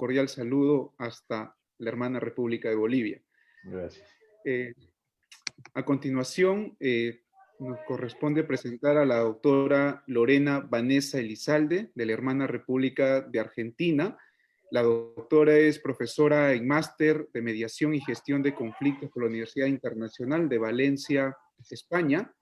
cordial saludo hasta la hermana República de Bolivia. Gracias. A continuación, nos corresponde presentar a la doctora Lorena Vanessa Elizalde, de la hermana República de Argentina. La doctora es profesora en máster de mediación y gestión de conflictos por la Universidad Internacional de Valencia, España.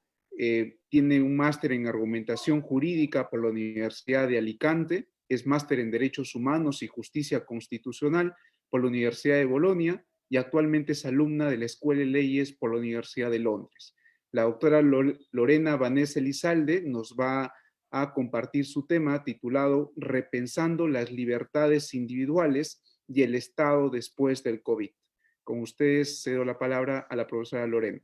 Tiene un máster en argumentación jurídica por la Universidad de Alicante. Es máster en derechos humanos y justicia constitucional por la Universidad de Bolonia y actualmente es alumna de la Escuela de Leyes por la Universidad de Londres. La doctora Lorena Vanessa Elizalde nos va a compartir su tema titulado Repensando las libertades individuales y el Estado después del COVID. Con ustedes cedo la palabra a la profesora Lorena.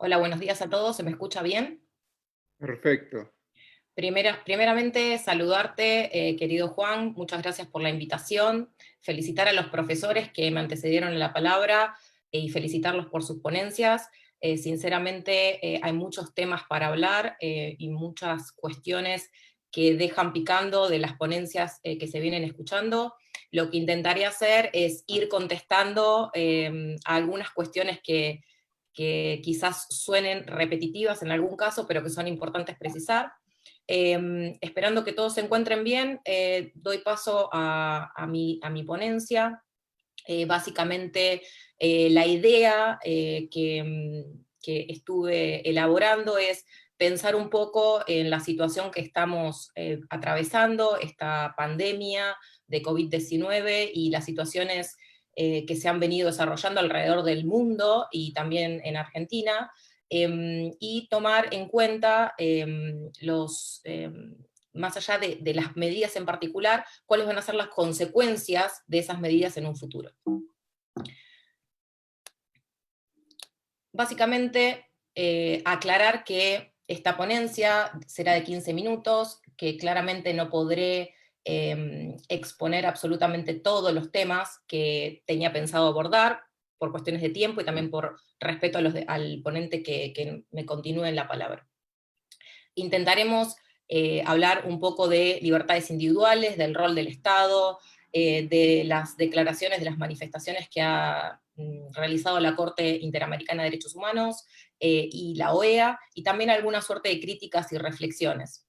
Hola, buenos días a todos, ¿se me escucha bien? Perfecto. Primeramente, saludarte, querido Juan, muchas gracias por la invitación, felicitar a los profesores que me antecedieron en la palabra y felicitarlos por sus ponencias. Sinceramente, hay muchos temas para hablar y muchas cuestiones que dejan picando de las ponencias que se vienen escuchando. Lo que intentaré hacer es ir contestando a algunas cuestiones que quizás suenen repetitivas en algún caso, pero que son importantes precisar. Esperando que todos se encuentren bien, doy paso a mi ponencia. Básicamente, la idea que estuve elaborando es pensar un poco en la situación que estamos atravesando, esta pandemia de COVID-19 y las situaciones que se han venido desarrollando alrededor del mundo y también en Argentina, y tomar en cuenta más allá de las medidas en particular, cuáles van a ser las consecuencias de esas medidas en un futuro. Básicamente, aclarar que esta ponencia será de 15 minutos, que claramente no podré exponer absolutamente todos los temas que tenía pensado abordar, por cuestiones de tiempo y también por respeto al ponente que me continúe en la palabra. Intentaremos hablar un poco de libertades individuales, del rol del Estado, de las declaraciones, de las manifestaciones que ha realizado la Corte Interamericana de Derechos Humanos y la OEA, y también alguna suerte de críticas y reflexiones.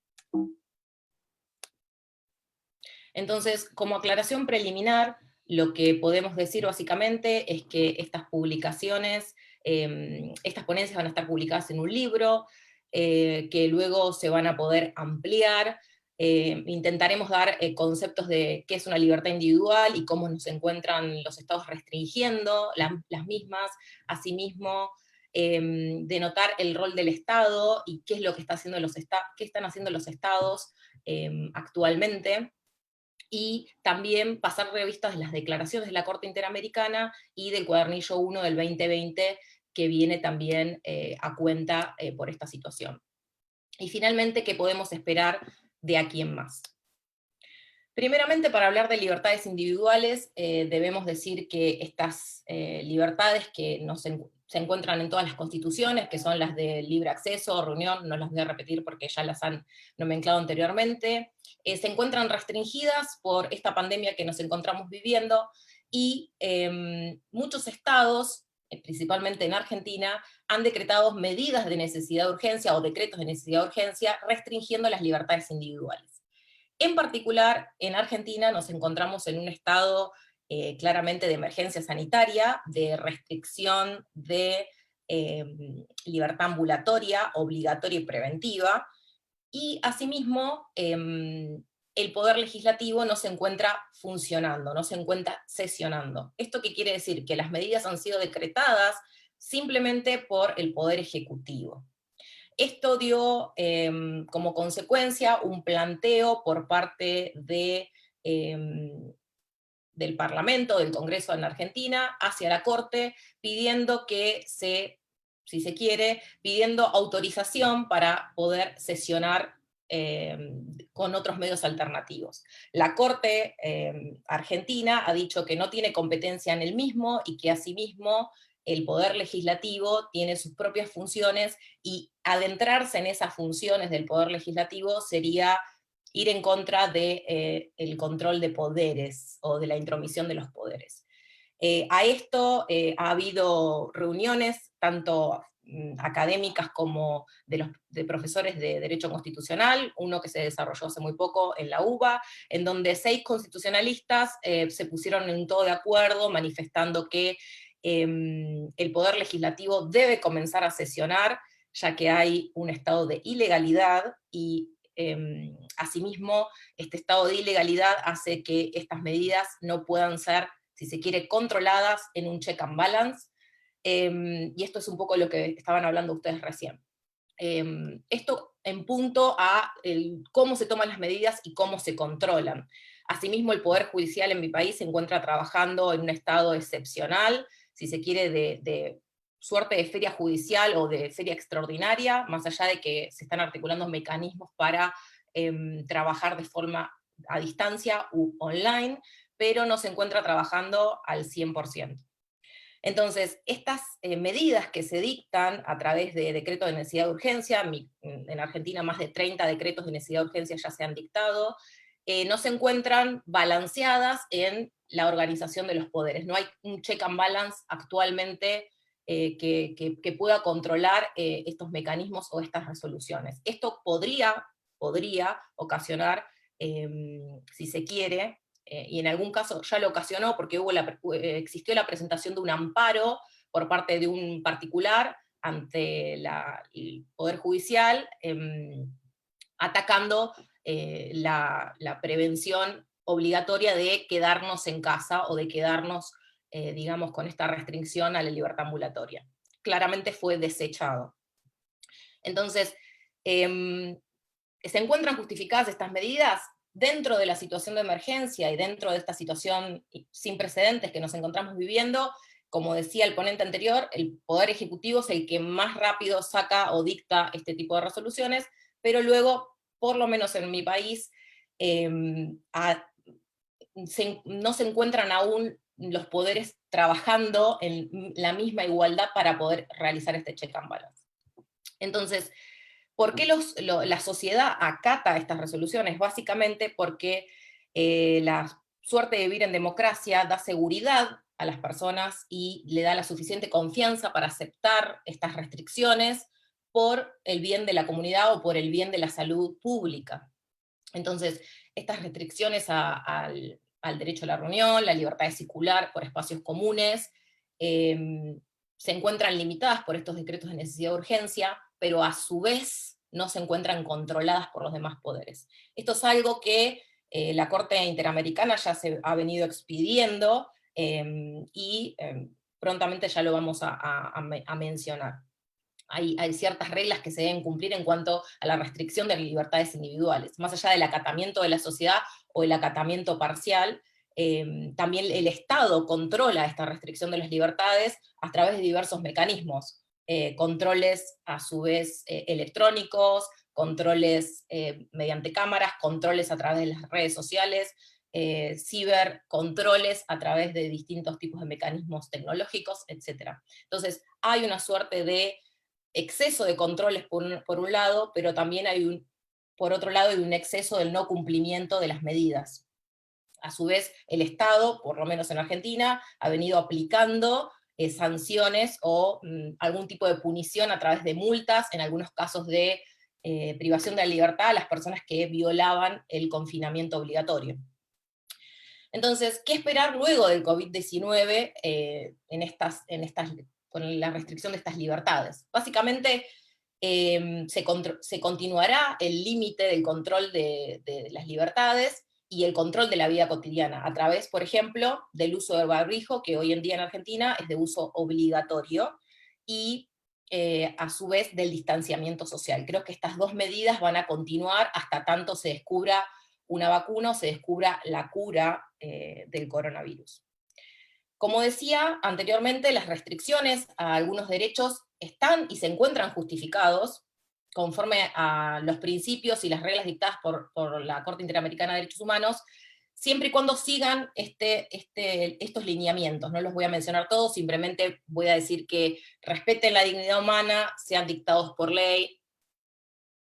Entonces, como aclaración preliminar, lo que podemos decir básicamente es que estas publicaciones, estas ponencias van a estar publicadas en un libro, que luego se van a poder ampliar. Intentaremos dar conceptos de qué es una libertad individual y cómo nos encuentran los estados restringiendo las mismas. Asimismo, denotar el rol del Estado y qué es lo que qué están haciendo los estados actualmente. Y también pasar revistas de las declaraciones de la Corte Interamericana y del cuadernillo 1 del 2020, que viene también a cuenta por esta situación. Y finalmente, ¿qué podemos esperar de aquí en más? Primeramente, para hablar de libertades individuales, debemos decir que estas libertades que se encuentran en todas las constituciones, que son las de libre acceso, reunión, no las voy a repetir porque ya las han nomenclado anteriormente, se encuentran restringidas por esta pandemia que nos encontramos viviendo, y muchos estados, principalmente en Argentina, han decretado medidas de necesidad de urgencia o decretos de necesidad de urgencia restringiendo las libertades individuales. En particular, en Argentina nos encontramos en un estado claramente de emergencia sanitaria, de restricción de libertad ambulatoria, obligatoria y preventiva, y asimismo el poder legislativo no se encuentra funcionando, no se encuentra sesionando. ¿Esto qué quiere decir? Que las medidas han sido decretadas simplemente por el poder ejecutivo. Esto dio como consecuencia un planteo por parte del Parlamento, del Congreso en Argentina, hacia la Corte, pidiendo que se si se quiere, pidiendo autorización para poder sesionar con otros medios alternativos. La Corte argentina ha dicho que no tiene competencia en el mismo y que asimismo el Poder Legislativo tiene sus propias funciones y adentrarse en esas funciones del Poder Legislativo sería ir en contra del control de poderes o de la intromisión de los poderes. A esto ha habido reuniones, tanto académicas como de profesores de Derecho Constitucional, uno que se desarrolló hace muy poco en la UBA, en donde 6 constitucionalistas se pusieron en todo de acuerdo, manifestando que el Poder Legislativo debe comenzar a sesionar, ya que hay un estado de ilegalidad, y asimismo este estado de ilegalidad hace que estas medidas no puedan ser, si se quiere, controladas en un check and balance, y esto es un poco lo que estaban hablando ustedes recién. Esto en punto a cómo se toman las medidas y cómo se controlan. Asimismo, el Poder Judicial en mi país se encuentra trabajando en un estado excepcional, si se quiere, de suerte de feria judicial o de feria extraordinaria, más allá de que se están articulando mecanismos para trabajar de forma a distancia u online, pero no se encuentra trabajando al 100%. Entonces, estas medidas que se dictan a través de decretos de necesidad de urgencia, en Argentina más de 30 decretos de necesidad de urgencia ya se han dictado, no se encuentran balanceadas en la organización de los poderes. No hay un check and balance actualmente que pueda controlar estos mecanismos o estas resoluciones. Esto podría ocasionar, si se quiere, y en algún caso ya lo ocasionó porque existió la presentación de un amparo por parte de un particular ante el Poder Judicial, atacando la prevención obligatoria de quedarnos en casa o de quedarnos, digamos, con esta restricción a la libertad ambulatoria. Claramente fue desechado. Entonces, ¿se encuentran justificadas estas medidas? Dentro de la situación de emergencia y dentro de esta situación sin precedentes que nos encontramos viviendo, como decía el ponente anterior, el Poder Ejecutivo es el que más rápido saca o dicta este tipo de resoluciones, pero luego, por lo menos en mi país, no se encuentran aún los poderes trabajando en la misma igualdad para poder realizar este check and balance. Entonces, ¿por qué la sociedad acata estas resoluciones? Básicamente porque la suerte de vivir en democracia da seguridad a las personas y le da la suficiente confianza para aceptar estas restricciones por el bien de la comunidad o por el bien de la salud pública. Entonces, estas restricciones al derecho a la reunión, la libertad de circular por espacios comunes, se encuentran limitadas por estos decretos de necesidad de urgencia, pero a su vez no se encuentran controladas por los demás poderes. Esto es algo que la Corte Interamericana ya se ha venido expidiendo, y prontamente ya lo vamos a mencionar. Hay ciertas reglas que se deben cumplir en cuanto a la restricción de las libertades individuales. Más allá del acatamiento de la sociedad o el acatamiento parcial, también el Estado controla esta restricción de las libertades a través de diversos mecanismos. Controles a su vez electrónicos, controles mediante cámaras, controles a través de las redes sociales, cibercontroles a través de distintos tipos de mecanismos tecnológicos, etc. Entonces, hay una suerte de exceso de controles por un lado, pero también por otro lado hay un exceso del no cumplimiento de las medidas. A su vez, el Estado, por lo menos en Argentina, ha venido aplicando sanciones o algún tipo de punición a través de multas, en algunos casos de privación de la libertad a las personas que violaban el confinamiento obligatorio. Entonces, ¿qué esperar luego del COVID-19 con la restricción de estas libertades? Básicamente, se continuará el límite del control de las libertades y el control de la vida cotidiana, a través, por ejemplo, del uso del barbijo, que hoy en día en Argentina es de uso obligatorio, y a su vez del distanciamiento social. Creo que estas dos medidas van a continuar hasta tanto se descubra una vacuna o se descubra la cura del coronavirus. Como decía anteriormente, las restricciones a algunos derechos están y se encuentran justificados conforme a los principios y las reglas dictadas por la Corte Interamericana de Derechos Humanos, siempre y cuando sigan estos lineamientos. No los voy a mencionar todos, simplemente voy a decir que respeten la dignidad humana, sean dictados por ley,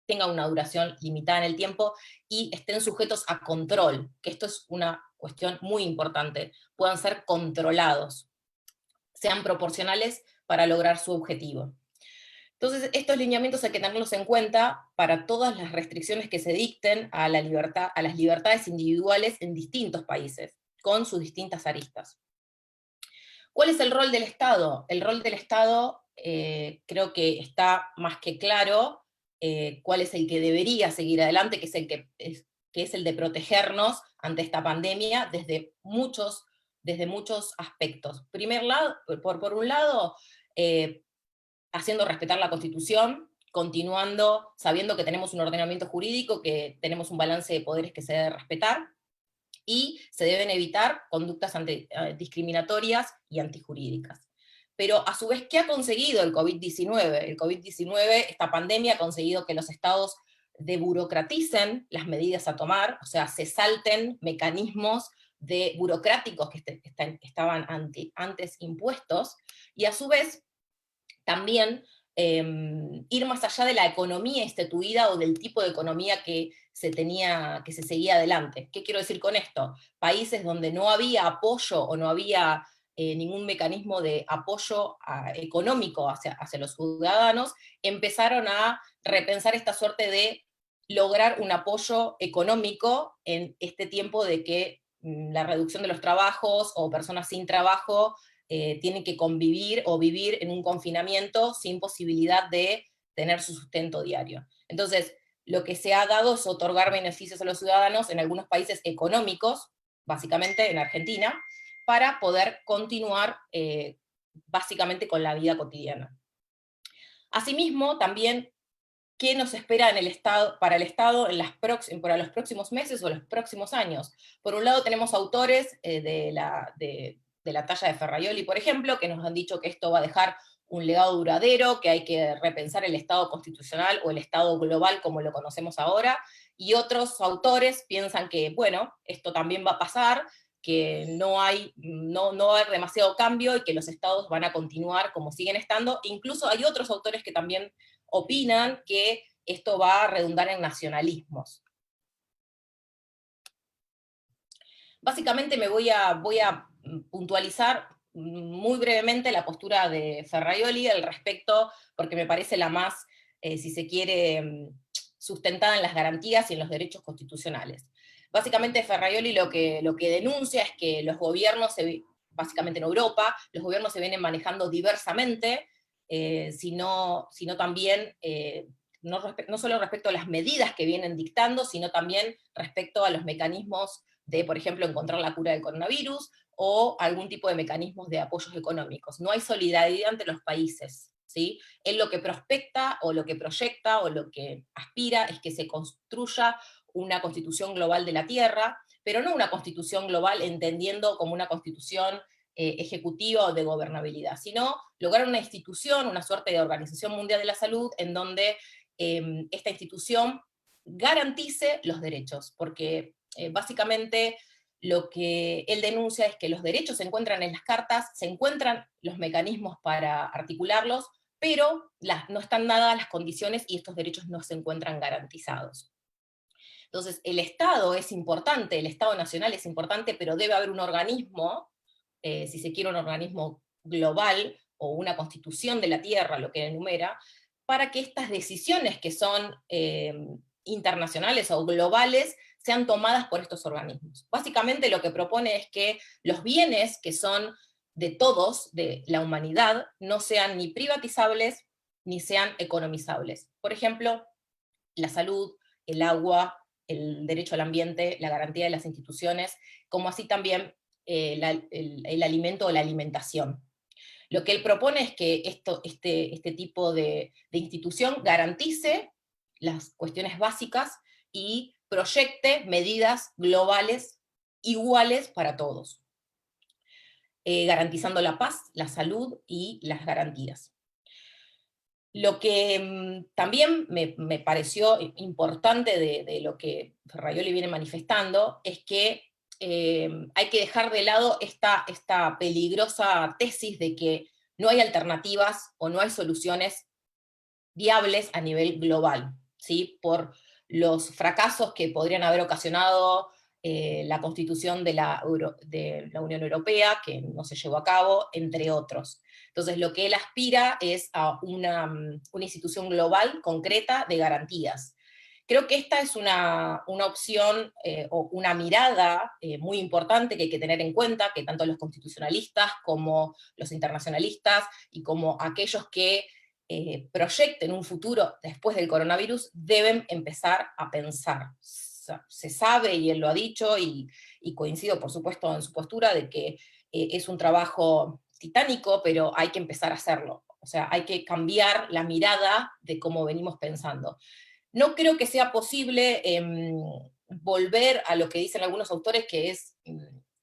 tengan una duración limitada en el tiempo y estén sujetos a control, que esto es una cuestión muy importante, puedan ser controlados, sean proporcionales para lograr su objetivo. Entonces, estos lineamientos hay que tenerlos en cuenta para todas las restricciones que se dicten a la libertad, a las libertades individuales en distintos países, con sus distintas aristas. ¿Cuál es el rol del Estado? El rol del Estado creo que está más que claro, cuál es el que debería seguir adelante, que es el de protegernos ante esta pandemia desde muchos aspectos. Por un lado, haciendo respetar la Constitución, continuando, sabiendo que tenemos un ordenamiento jurídico, que tenemos un balance de poderes que se debe respetar, y se deben evitar conductas discriminatorias y antijurídicas. Pero a su vez, ¿qué ha conseguido el COVID-19? El COVID-19, esta pandemia, ha conseguido que los estados deburocraticen las medidas a tomar, o sea, se salten mecanismos burocráticos que estaban antes impuestos, y a su vez también ir más allá de la economía instituida o del tipo de economía que se seguía adelante. ¿Qué quiero decir con esto? Países donde no había apoyo o no había ningún mecanismo de apoyo económico hacia los ciudadanos, empezaron a repensar esta suerte de lograr un apoyo económico en este tiempo de que la reducción de los trabajos o personas sin trabajo tienen que convivir o vivir en un confinamiento sin posibilidad de tener su sustento diario. Entonces, lo que se ha dado es otorgar beneficios a los ciudadanos en algunos países económicos, básicamente en Argentina, para poder continuar básicamente con la vida cotidiana. Asimismo, también, ¿qué nos espera para el Estado para los próximos meses o los próximos años? Por un lado tenemos autores de la talla de Ferraioli, por ejemplo, que nos han dicho que esto va a dejar un legado duradero, que hay que repensar el Estado constitucional o el Estado global como lo conocemos ahora, y otros autores piensan que, bueno, esto también va a pasar, que no va a haber demasiado cambio y que los estados van a continuar como siguen estando. Incluso hay otros autores que también opinan que esto va a redundar en nacionalismos. Básicamente voy a puntualizar muy brevemente la postura de Ferraioli al respecto, porque me parece la más, si se quiere, sustentada en las garantías y en los derechos constitucionales. Básicamente Ferraioli lo que denuncia es que los gobiernos, básicamente en Europa, los gobiernos se vienen manejando diversamente, sino también, no solo respecto a las medidas que vienen dictando, sino también respecto a los mecanismos de, por ejemplo, encontrar la cura del coronavirus, o algún tipo de mecanismos de apoyos económicos. No hay solidaridad entre los países, ¿sí? Él lo que prospecta, o lo que proyecta, o lo que aspira, es que se construya una constitución global de la Tierra, pero no una constitución global entendiendo como una constitución ejecutiva o de gobernabilidad, sino lograr una institución, una suerte de Organización Mundial de la Salud, en donde esta institución garantice los derechos, porque básicamente lo que él denuncia es que los derechos se encuentran en las cartas, se encuentran los mecanismos para articularlos, pero no están dadas las condiciones y estos derechos no se encuentran garantizados. Entonces, el Estado es importante, el Estado nacional es importante, pero debe haber un organismo, si se quiere un organismo global, o una constitución de la Tierra, lo que enumera, para que estas decisiones que son internacionales o globales sean tomadas por estos organismos. Básicamente lo que propone es que los bienes que son de todos, de la humanidad, no sean ni privatizables ni sean economizables. Por ejemplo, la salud, el agua, el derecho al ambiente, la garantía de las instituciones, como así también el alimento o la alimentación. Lo que él propone es que este tipo de institución garantice las cuestiones básicas y proyecte medidas globales iguales para todos. garantizando la paz, la salud y las garantías. Lo que también me pareció importante de lo que Ferrajoli viene manifestando es que hay que dejar de lado esta peligrosa tesis de que no hay alternativas o no hay soluciones viables a nivel global, ¿sí? Por los fracasos que podrían haber ocasionado la constitución de la Unión Europea, que no se llevó a cabo, entre otros. Entonces, lo que él aspira es a una institución global concreta de garantías. Creo que esta es una opción o una mirada muy importante que hay que tener en cuenta, que tanto los constitucionalistas como los internacionalistas y como aquellos que proyecten un futuro después del coronavirus deben empezar a pensar. Se sabe, y él lo ha dicho, y coincido por supuesto en su postura, de que es un trabajo titánico, pero hay que empezar a hacerlo. O sea, hay que cambiar la mirada de cómo venimos pensando. No creo que sea posible volver a lo que dicen algunos autores, que es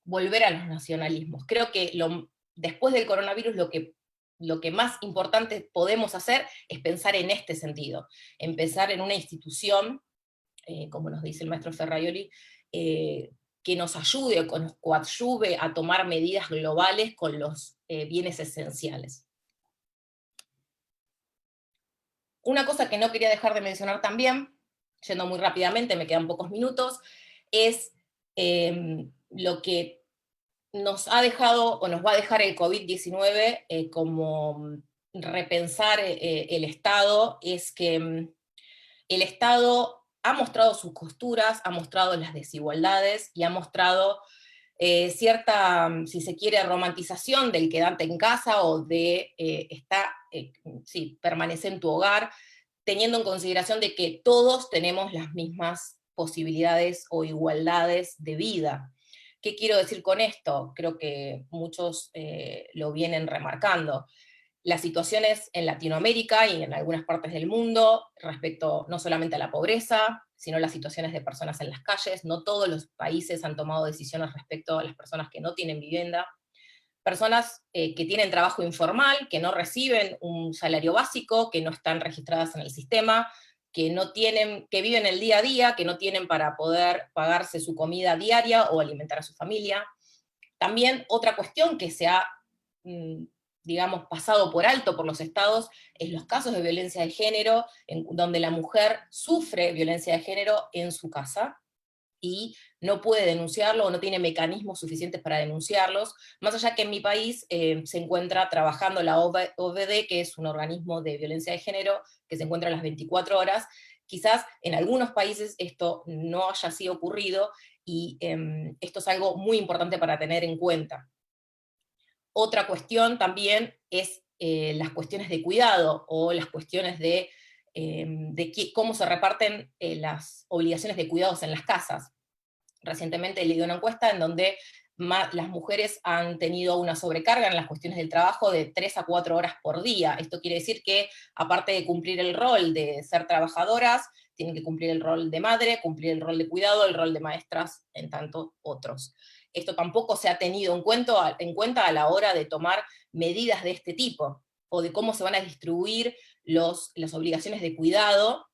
volver a los nacionalismos. Creo que después del coronavirus lo que más importante podemos hacer es pensar en este sentido, en pensar en una institución, como nos dice el maestro Ferrajoli, que nos ayude o que nos coadyuve a tomar medidas globales con los bienes esenciales. Una cosa que no quería dejar de mencionar también, yendo muy rápidamente, me quedan pocos minutos, es lo que nos ha dejado o nos va a dejar el COVID-19 como repensar el Estado, es que el Estado ha mostrado sus costuras, ha mostrado las desigualdades y ha mostrado cierta, si se quiere, romantización del quedarte en casa o de permanecer en tu hogar, teniendo en consideración de que todos tenemos las mismas posibilidades o igualdades de vida. ¿Qué quiero decir con esto? Creo que muchos lo vienen remarcando. Las situaciones en Latinoamérica y en algunas partes del mundo respecto no solamente a la pobreza, sino las situaciones de personas en las calles. No todos los países han tomado decisiones respecto a las personas que no tienen vivienda. Personas que tienen trabajo informal, que no reciben un salario básico, que no están registradas en el sistema, que no tienen, que viven el día a día, que no tienen para poder pagarse su comida diaria o alimentar a su familia. También otra cuestión que se ha, digamos, pasado por alto por los estados es los casos de violencia de género, donde la mujer sufre violencia de género en su casa y no puede denunciarlo o no tiene mecanismos suficientes para denunciarlos, más allá que en mi país se encuentra trabajando la OVD, que es un organismo de violencia de género que se encuentra a las 24 horas. Quizás en algunos países esto no haya sido ocurrido, y esto es algo muy importante para tener en cuenta. Otra cuestión también es las cuestiones de cuidado, o las cuestiones de cómo se reparten las obligaciones de cuidados en las casas. Recientemente leí una encuesta en donde las mujeres han tenido una sobrecarga en las cuestiones del trabajo de 3 a 4 horas por día. Esto quiere decir que, aparte de cumplir el rol de ser trabajadoras, tienen que cumplir el rol de madre, cumplir el rol de cuidado, el rol de maestras, en tanto otros. Esto tampoco se ha tenido en cuenta a la hora de tomar medidas de este tipo, o de cómo se van a distribuir las obligaciones de cuidado,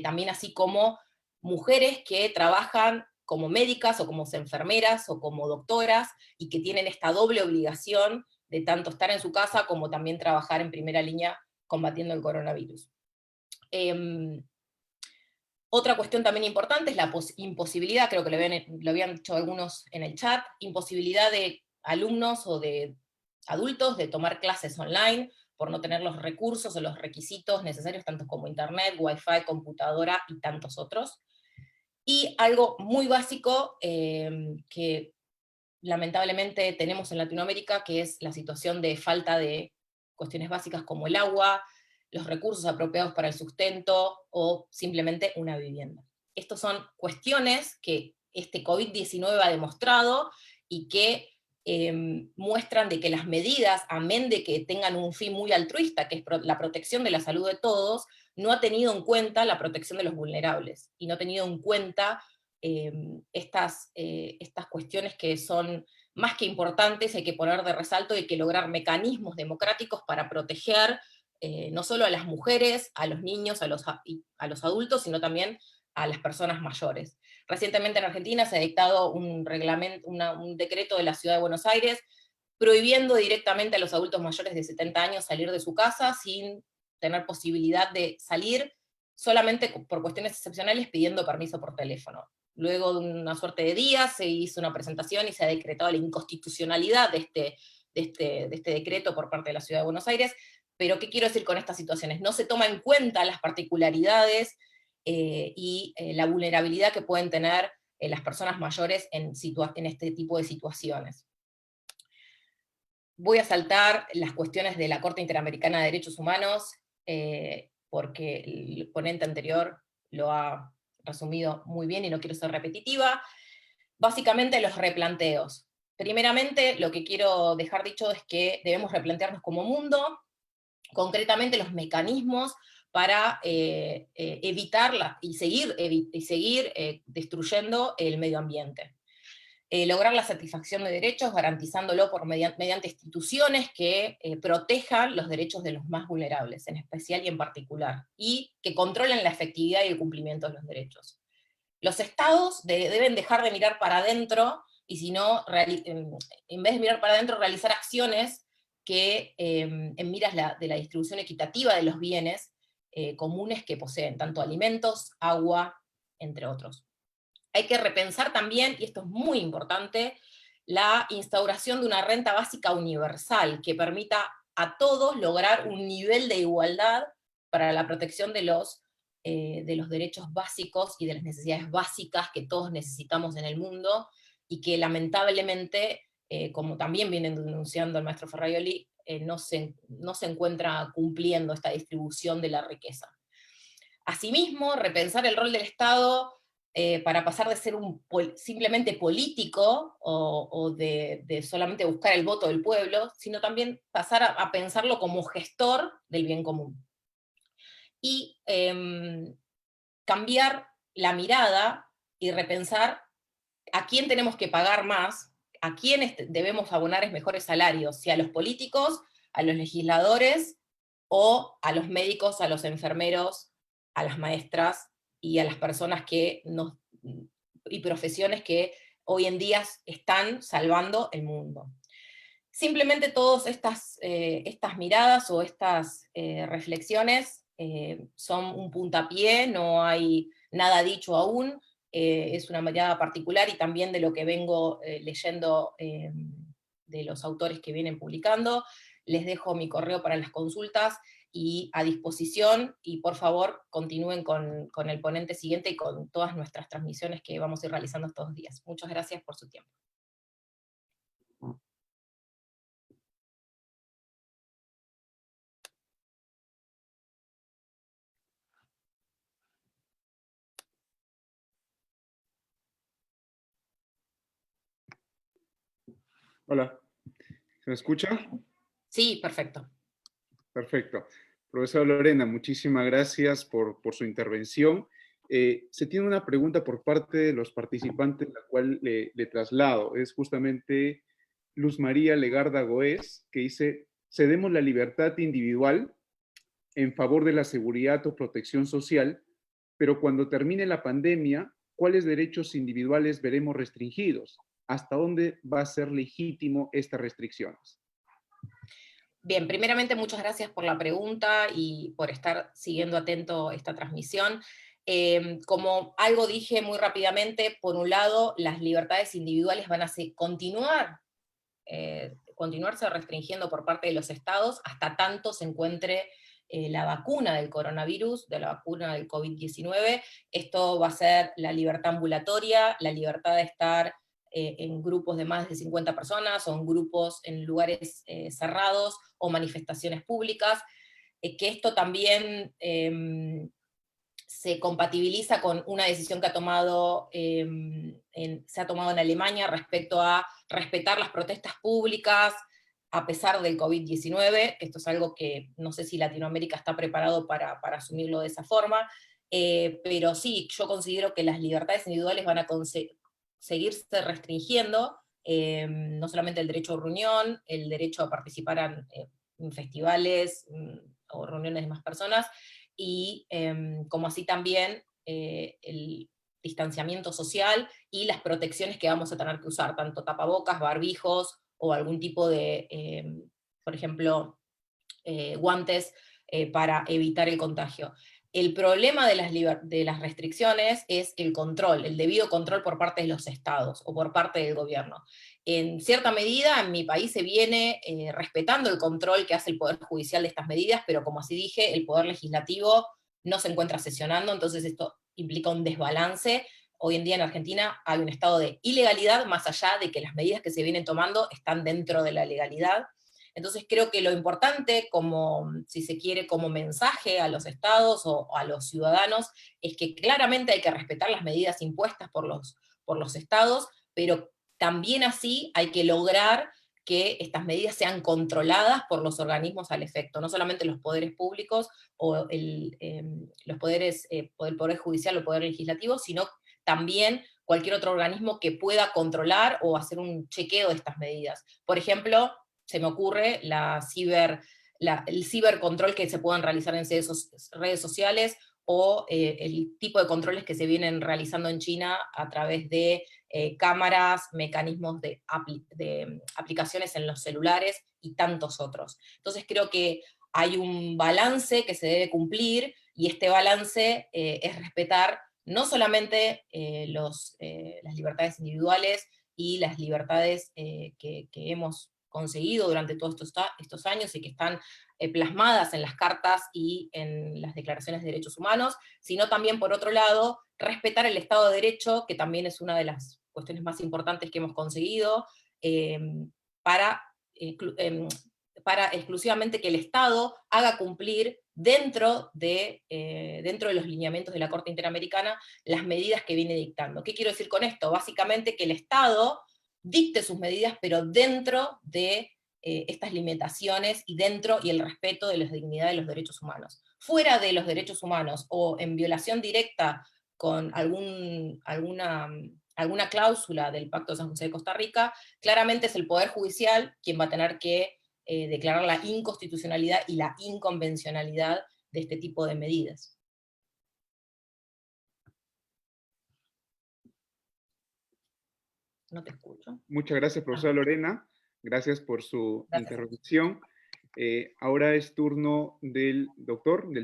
también así como mujeres que trabajan como médicas o como enfermeras o como doctoras, y que tienen esta doble obligación de tanto estar en su casa como también trabajar en primera línea combatiendo el coronavirus. Otra cuestión también importante es la imposibilidad, creo que lo habían dicho algunos en el chat, imposibilidad de alumnos o de adultos de tomar clases online por no tener los recursos o los requisitos necesarios, tanto como internet, wifi, computadora y tantos otros. Y algo muy básico que lamentablemente tenemos en Latinoamérica, que es la situación de falta de cuestiones básicas como el agua, los recursos apropiados para el sustento o simplemente una vivienda. Estas son cuestiones que este COVID-19 ha demostrado, y que muestran de que las medidas, amén de que tengan un fin muy altruista, que es la protección de la salud de todos, no ha tenido en cuenta la protección de los vulnerables, y no ha tenido en cuenta estas cuestiones que son más que importantes, hay que poner de resalto, hay que lograr mecanismos democráticos para proteger no solo a las mujeres, a los niños, a los adultos, sino también a las personas mayores. Recientemente en Argentina se ha dictado un decreto de la Ciudad de Buenos Aires prohibiendo directamente a los adultos mayores de 70 años salir de su casa sin tener posibilidad de salir, solamente por cuestiones excepcionales pidiendo permiso por teléfono. Luego de una suerte de días se hizo una presentación y se ha decretado la inconstitucionalidad de este decreto por parte de la Ciudad de Buenos Aires. Pero ¿qué quiero decir con estas situaciones? No se toma en cuenta las particularidades y la vulnerabilidad que pueden tener las personas mayores en este tipo de situaciones. Voy a saltar las cuestiones de la Corte Interamericana de Derechos Humanos, porque el ponente anterior lo ha resumido muy bien y no quiero ser repetitiva. Básicamente los replanteos. Primeramente, lo que quiero dejar dicho es que debemos replantearnos como mundo, concretamente los mecanismos para evitarla y seguir destruyendo el medio ambiente. Lograr la satisfacción de derechos garantizándolo mediante instituciones que protejan los derechos de los más vulnerables, en especial y en particular, y que controlen la efectividad y el cumplimiento de los derechos. Los estados deben dejar de mirar para adentro, y si no, en vez de mirar para adentro, realizar acciones que en miras de la distribución equitativa de los bienes comunes que poseen, tanto alimentos, agua, entre otros. Hay que repensar también, y esto es muy importante, la instauración de una renta básica universal que permita a todos lograr un nivel de igualdad para la protección de los derechos básicos y de las necesidades básicas que todos necesitamos en el mundo, y que lamentablemente, como también vienen denunciando el maestro Ferraioli, no se encuentra cumpliendo esta distribución de la riqueza. Asimismo, repensar el rol del Estado para pasar de ser simplemente político o de solamente buscar el voto del pueblo, sino también pasar a pensarlo como gestor del bien común. Y cambiar la mirada y repensar a quién tenemos que pagar más, a quién debemos abonar mejores salarios, si a los políticos, a los legisladores, o a los médicos, a los enfermeros, a las maestras y a las personas y profesiones que hoy en día están salvando el mundo. Simplemente todas estas miradas o estas reflexiones son un puntapié, no hay nada dicho aún, es una mirada particular y también de lo que vengo leyendo de los autores que vienen publicando. Les dejo mi correo para las consultas y a disposición, y por favor continúen con el ponente siguiente y con todas nuestras transmisiones que vamos a ir realizando estos días. Muchas gracias por su tiempo. Hola, ¿se me escucha? Sí, perfecto. Perfecto. Profesora Lorena, muchísimas gracias por su intervención. Se tiene una pregunta por parte de los participantes, la cual le traslado. Es justamente Luz María Legarda Goez, que dice: cedemos la libertad individual en favor de la seguridad o protección social, pero cuando termine la pandemia, ¿cuáles derechos individuales veremos restringidos? ¿Hasta dónde va a ser legítimo estas restricciones? Bien, primeramente muchas gracias por la pregunta y por estar siguiendo atento esta transmisión. Como algo dije muy rápidamente, por un lado, las libertades individuales van a continuarse restringiendo por parte de los estados hasta tanto se encuentre la vacuna del coronavirus, de la vacuna del COVID-19. Esto va a ser la libertad ambulatoria, la libertad de estar en grupos de más de 50 personas, o en grupos en lugares cerrados, o manifestaciones públicas, que esto también se compatibiliza con una decisión que se ha tomado en Alemania respecto a respetar las protestas públicas a pesar del COVID-19. Esto es algo que no sé si Latinoamérica está preparado para asumirlo de esa forma, pero sí, yo considero que las libertades individuales van a seguirse restringiendo no solamente el derecho a reunión, el derecho a participar en festivales o reuniones de más personas, y como así también el distanciamiento social y las protecciones que vamos a tener que usar, tanto tapabocas, barbijos, o algún tipo de, por ejemplo, guantes para evitar el contagio. El problema de las restricciones es el control, el debido control por parte de los estados o por parte del gobierno. En cierta medida, en mi país se viene respetando el control que hace el Poder Judicial de estas medidas, pero como así dije, el Poder Legislativo no se encuentra sesionando, entonces esto implica un desbalance. Hoy en día en Argentina hay un estado de ilegalidad, más allá de que las medidas que se vienen tomando están dentro de la legalidad. Entonces creo que lo importante, como, si se quiere, como mensaje a los estados o a los ciudadanos, es que claramente hay que respetar las medidas impuestas por los estados, pero también así hay que lograr que estas medidas sean controladas por los organismos al efecto, no solamente los poderes públicos o los poderes, el Poder Judicial o el Poder Legislativo, sino también cualquier otro organismo que pueda controlar o hacer un chequeo de estas medidas. Por ejemplo, se me ocurre el cibercontrol que se puedan realizar en redes sociales, o el tipo de controles que se vienen realizando en China a través de cámaras, mecanismos de aplicaciones en los celulares y tantos otros. Entonces creo que hay un balance que se debe cumplir, y este balance es respetar no solamente las libertades individuales y las libertades que hemos conseguido durante todos estos años y que están plasmadas en las cartas y en las declaraciones de derechos humanos, sino también, por otro lado, respetar el Estado de Derecho, que también es una de las cuestiones más importantes que hemos conseguido, eh, para, para exclusivamente que el Estado haga cumplir dentro de los lineamientos de la Corte Interamericana las medidas que viene dictando. ¿Qué quiero decir con esto? Básicamente que el Estado dicte sus medidas, pero dentro de estas limitaciones y el respeto de la dignidad de los derechos humanos. Fuera de los derechos humanos o en violación directa con alguna cláusula del Pacto de San José de Costa Rica, claramente es el Poder Judicial quien va a tener que declarar la inconstitucionalidad y la inconvencionalidad de este tipo de medidas. No te escucho. Muchas gracias, profesora Lorena. Gracias por su Gracias. intervención. Ahora es turno del doctor, del